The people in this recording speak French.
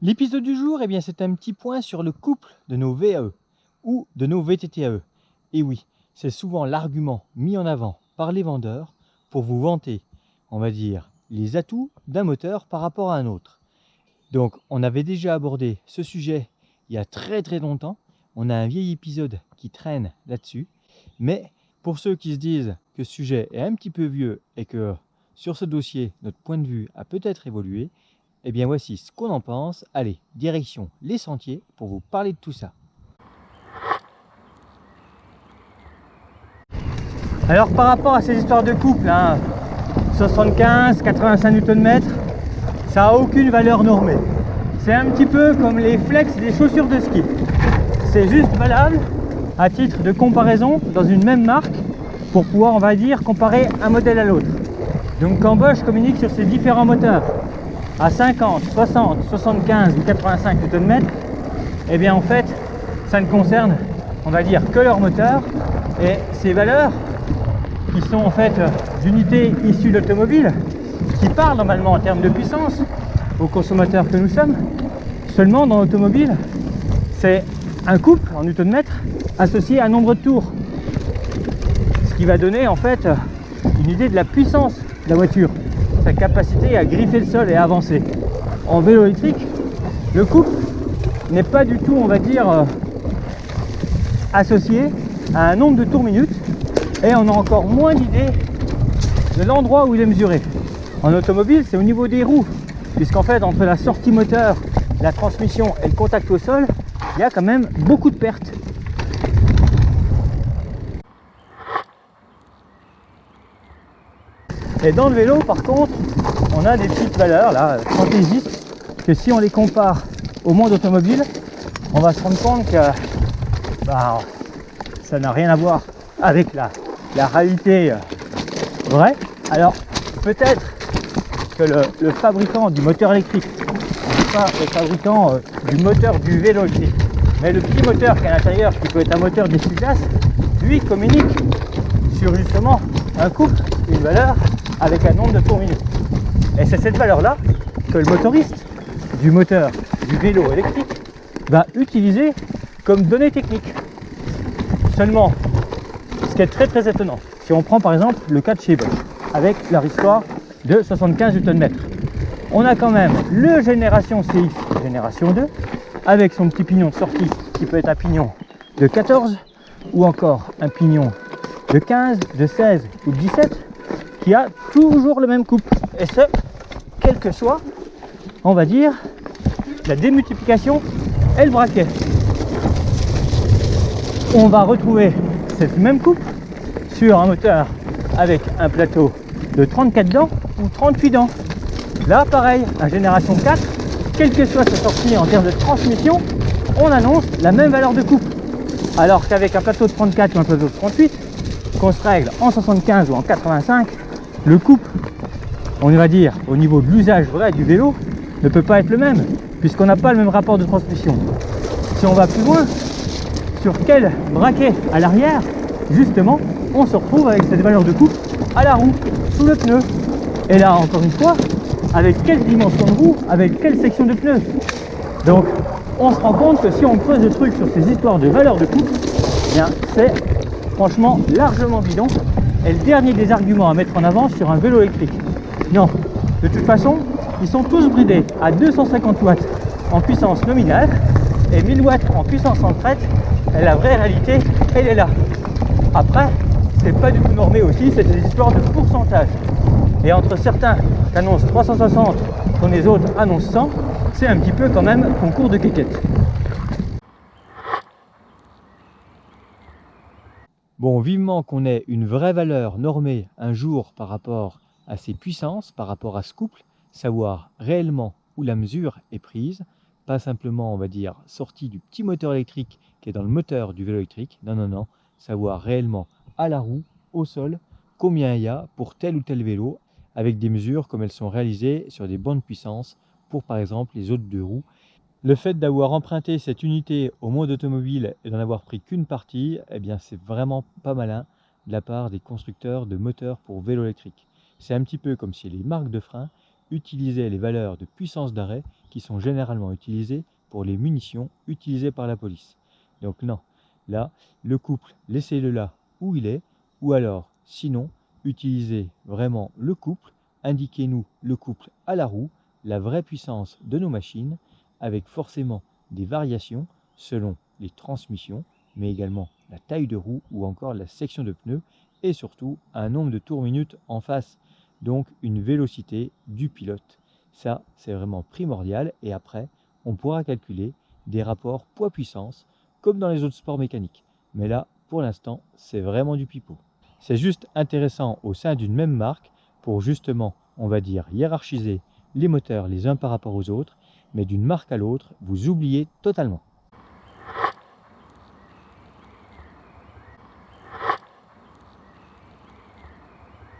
L'épisode du jour, eh bien, c'est un petit point sur le couple de nos VAE ou de nos VTTAE. Et oui, c'est souvent l'argument mis en avant par les vendeurs pour vous vanter, on va dire, les atouts d'un moteur par rapport à un autre. Donc, on avait déjà abordé ce sujet il y a très longtemps. On a un vieil épisode qui traîne là-dessus. Mais pour ceux qui se disent que ce sujet est un petit peu vieux et que sur ce dossier, notre point de vue a peut-être évolué, eh bien voici ce qu'on en pense. Allez, direction les sentiers pour vous parler de tout ça. Alors par rapport à ces histoires de couple, 75, 85 Nm, ça n'a aucune valeur normée. C'est un petit peu comme les flex des chaussures de ski. C'est juste valable à titre de comparaison dans une même marque pour pouvoir, on va dire, comparer un modèle à l'autre. Donc quand Bosch communique sur ses différents moteurs à 50, 60, 75 ou 85 Nm, eh bien en fait, ça ne concerne, on va dire, que leur moteur. Et ces valeurs, qui sont en fait d'unités issues de l'automobile, qui parlent normalement en termes de puissance aux consommateurs que nous sommes, seulement dans l'automobile, c'est un couple en Nm associé à un nombre de tours. Ce qui va donner en fait une idée de la puissance de la voiture, sa capacité à griffer le sol et à avancer. En vélo électrique, le couple n'est pas du tout, on va dire, associé à un nombre de tours minutes, et on a encore moins d'idée de l'endroit où il est mesuré. En automobile, c'est au niveau des roues, puisqu'en fait, entre la sortie moteur, la transmission et le contact au sol, il y a quand même beaucoup de pertes. Et dans le vélo, par contre, on a des petites valeurs là, fantaisistes, que si on les compare au monde automobile, on va se rendre compte que ça n'a rien à voir avec la réalité vraie. Alors, peut-être que le fabricant du moteur électrique, pas le fabricant du moteur du vélo électrique, mais le petit moteur qui est à l'intérieur, qui peut être un moteur d'essuie-glace, lui communique sur justement un couple, une valeur avec un nombre de tours minutes. Et c'est cette valeur-là que le motoriste du moteur du vélo électrique va utiliser comme donnée technique. Seulement, ce qui est très étonnant, si on prend par exemple le cas de chez Bosch, avec leur histoire de 75 Nm, on a quand même le génération CX génération 2, avec son petit pignon de sortie qui peut être un pignon de 14, ou encore un pignon de 15, de 16 ou de 17, qui a toujours le même couple. Et ce, quel que soit, on va dire, la démultiplication et le braquet. On va retrouver cette même coupe sur un moteur avec un plateau de 34 dents ou 38 dents. Là, pareil, la génération 4, quelle que soit sa sortie en termes de transmission, on annonce la même valeur de coupe. Alors qu'avec un plateau de 34 ou un plateau de 38, qu'on se règle en 75 ou en 85, le couple, on va dire, au niveau de l'usage vrai du vélo, ne peut pas être le même, puisqu'on n'a pas le même rapport de transmission. Si on va plus loin, sur quel braquet à l'arrière, justement, on se retrouve avec cette valeur de couple à la roue, sous le pneu. Et là, encore une fois, avec quelle dimension de roue, avec quelle section de pneu. Donc, on se rend compte que si on creuse le truc sur ces histoires de valeur de couple, eh bien, c'est franchement largement bidon. Et le dernier des arguments à mettre en avant sur un vélo électrique. Non, de toute façon, ils sont tous bridés à 250 watts en puissance nominale et 1000 watts en puissance en crête. Et la vraie réalité, elle est là. Après, c'est pas du tout normé aussi, c'est des histoires de pourcentage. Et entre certains qui annoncent 360, quand les autres annoncent 100, c'est un petit peu quand même concours de quéquette. Bon, vivement qu'on ait une vraie valeur normée un jour par rapport à ses puissances, par rapport à ce couple, savoir réellement où la mesure est prise, pas simplement, on va dire, sortie du petit moteur électrique qui est dans le moteur du vélo électrique, non, savoir réellement à la roue, au sol, combien il y a pour tel ou tel vélo, avec des mesures comme elles sont réalisées sur des bandes de puissance pour par exemple les autres deux roues. Le fait d'avoir emprunté cette unité au monde automobile et d'en avoir pris qu'une partie, eh bien c'est vraiment pas malin de la part des constructeurs de moteurs pour vélo électrique. C'est un petit peu comme si les marques de freins utilisait les valeurs de puissance d'arrêt qui sont généralement utilisées pour les munitions utilisées par la police. Donc non, là, le couple, laissez-le là où il est, ou alors, sinon, utilisez vraiment le couple, indiquez-nous le couple à la roue, la vraie puissance de nos machines, avec forcément des variations selon les transmissions, mais également la taille de roue ou encore la section de pneus, et surtout un nombre de tours minutes en face, donc une vélocité du pilote. Ça, c'est vraiment primordial, et après, on pourra calculer des rapports poids-puissance, comme dans les autres sports mécaniques. Mais là, pour l'instant, c'est vraiment du pipeau. C'est juste intéressant au sein d'une même marque pour justement, on va dire, hiérarchiser les moteurs les uns par rapport aux autres, mais d'une marque à l'autre, vous oubliez totalement.